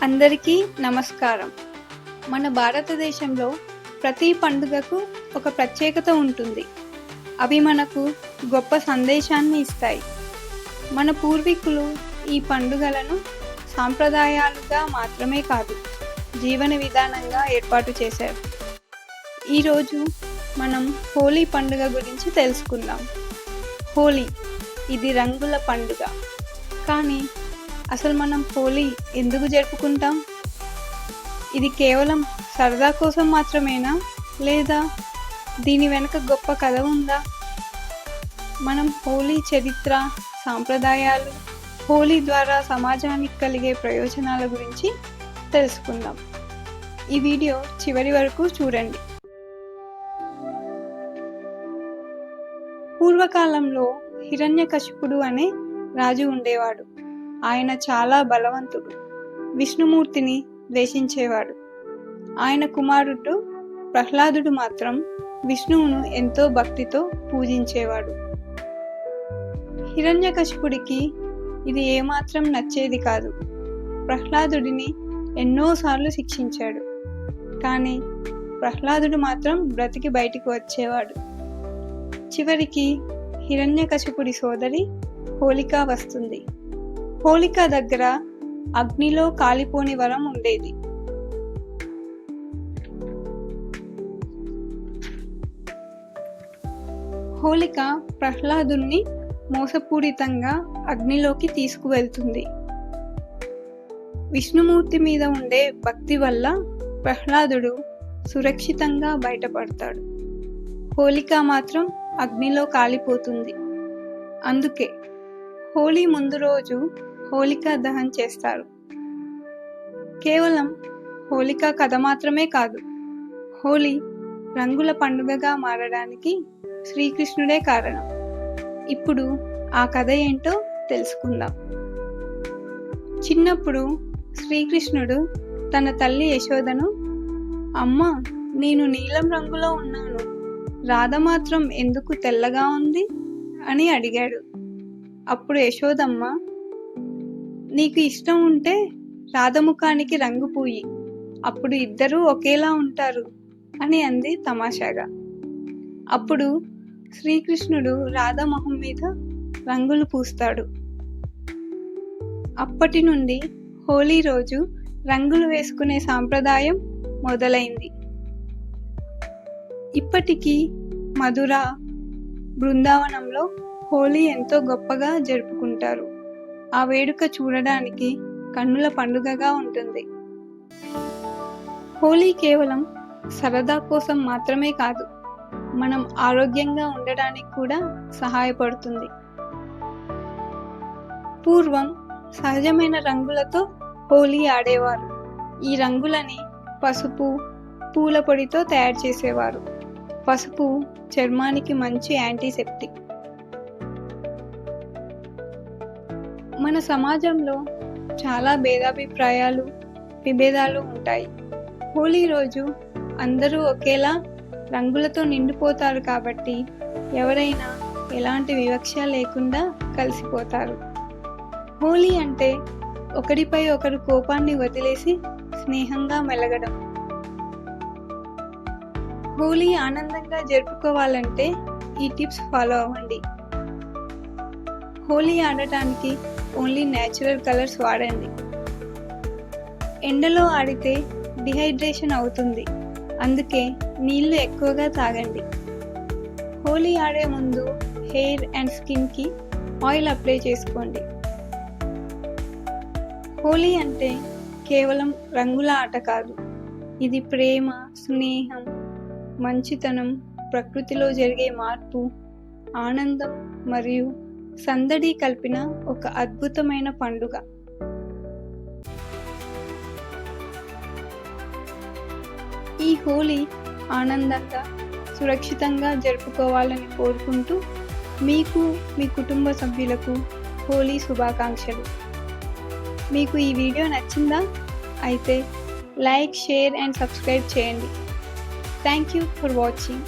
అందరికీ నమస్కారం. మన భారతదేశంలో ప్రతి పండుగకు ఒక ప్రత్యేకత ఉంటుంది. అవి మనకు గొప్ప సందేశాన్ని ఇస్తాయి. మన పూర్వీకులు ఈ పండుగలను సాంప్రదాయాలుగా మాత్రమే కాదు, జీవన విధానంగా ఏర్పాటు చేశారు. ఈరోజు మనం హోలీ పండుగ గురించి తెలుసుకుందాం. హోలీ ఇది రంగుల పండుగ. కానీ అసలు మనం హోలీ ఎందుకు జరుపుకుంటాం? ఇది కేవలం సరదా కోసం మాత్రమేనా, లేదా దీని వెనుక గొప్ప కథ ఉందా? మనం హోలీ చరిత్ర, సాంప్రదాయాలు, హోలీ ద్వారా సమాజానికి కలిగే ప్రయోజనాల గురించి తెలుసుకుందాం. ఈ వీడియో చివరి వరకు చూడండి. పూర్వకాలంలో హిరణ్యకశిపుడు అనే రాజు ఉండేవాడు. ఆయన చాలా బలవంతుడు. విష్ణుమూర్తిని ద్వేషించేవాడు. ఆయన కుమారుడు ప్రహ్లాదుడు మాత్రం విష్ణువును ఎంతో భక్తితో పూజించేవాడు. హిరణ్యకశిపుడికి ఇది ఏమాత్రం నచ్చేది కాదు. ప్రహ్లాదుడిని ఎన్నోసార్లు శిక్షించాడు. కానీ ప్రహ్లాదుడు మాత్రం బ్రతికి బయటికి వచ్చేవాడు. చివరికి హిరణ్యకశిపుడి సోదరి హోళిక వస్తుంది. హోళిక దగ్గర అగ్నిలో కాలిపోని వరం ఉండేది. హోళిక ప్రహ్లాదుని మోసపూరితంగా అగ్నిలోకి తీసుకువెళ్తుంది. విష్ణుమూర్తి మీద ఉండే భక్తి వల్ల ప్రహ్లాదుడు సురక్షితంగా బయటపడతాడు. హోళిక మాత్రం అగ్నిలో కాలిపోతుంది. అందుకే హోలీ ముందు రోజు హోళికా దహన్ చేస్తారు. కేవలం హోళికా కథ మాత్రమే కాదు, హోలీ రంగుల పండుగగా మారడానికి శ్రీకృష్ణుడే కారణం. ఇప్పుడు ఆ కథ ఏంటో తెలుసుకుందాం. చిన్నప్పుడు శ్రీకృష్ణుడు తన తల్లి యశోదను, "అమ్మా, నేను నీలం రంగులో ఉన్నాను, రాధ మాత్రం ఎందుకు తెల్లగా ఉంది?" అని అడిగాడు. అప్పుడు యశోదమ్మ, "నీకు ఇష్టం ఉంటే రాధముఖానికి రంగు పూయి, అప్పుడు ఇద్దరూ ఒకేలా ఉంటారు" అని అంది తమాషాగా. అప్పుడు శ్రీకృష్ణుడు రాధ మొహం మీద రంగులు పూస్తాడు. అప్పటి నుండి హోలీ రోజు రంగులు వేసుకునే సాంప్రదాయం మొదలైంది. ఇప్పటికీ మధుర, బృందావనంలో హోలీ ఎంతో గొప్పగా జరుపుకుంటారు. ఆ వేడుక చూడడానికి కన్నుల పండుగగా ఉంటుంది. హోలీ కేవలం సరదా కోసం మాత్రమే కాదు, మనం ఆరోగ్యంగా ఉండడానికి కూడా సహాయపడుతుంది. పూర్వం సహజమైన రంగులతో హోలీ ఆడేవారు. ఈ రంగులని పసుపు, పూల పొడితో తయారు చేసేవారు. పసుపు చర్మానికి మంచి యాంటీసెప్టిక్. మన సమాజంలో చాలా భేదాభిప్రాయాలు, విభేదాలు ఉంటాయి. హోలీ రోజు అందరూ ఒకేలా రంగులతో నిండిపోతారు కాబట్టి ఎవరైనా ఎలాంటి వివక్ష లేకుండా కలిసిపోతారు. హోలీ అంటే ఒకరిపై ఒకరు కోపాన్ని వదిలేసి స్నేహంగా మెలగడం. హోలీ ఆనందంగా జరుపుకోవాలంటే ఈ టిప్స్ ఫాలో అవ్వండి. హోలీ ఆడటానికి ఓన్లీ న్యాచురల్ కలర్స్ వాడండి. ఎండలో ఆడితే డిహైడ్రేషన్ అవుతుంది, అందుకే నీళ్లు ఎక్కువగా తాగండి. హోలీ ఆడే ముందు హెయిర్ అండ్ స్కిన్కి ఆయిల్ అప్లై చేసుకోండి. హోలీ అంటే కేవలం రంగుల ఆట కాదు, ఇది ప్రేమ, స్నేహం, మంచితనం, ప్రకృతిలో జరిగే మార్పు, ఆనందం మరియు సందడి కలిపిన ఒక అద్భుతమైన పండుగ. ఈ హోలీ ఆనందంగా, సురక్షితంగా జరుపుకోవాలని కోరుకుంటూ మీకు, మీ కుటుంబ సభ్యులకు హోలీ శుభాకాంక్షలు. మీకు ఈ వీడియో నచ్చిందా? అయితే లైక్, షేర్ అండ్ సబ్స్క్రైబ్ చేయండి. Thank you for watching.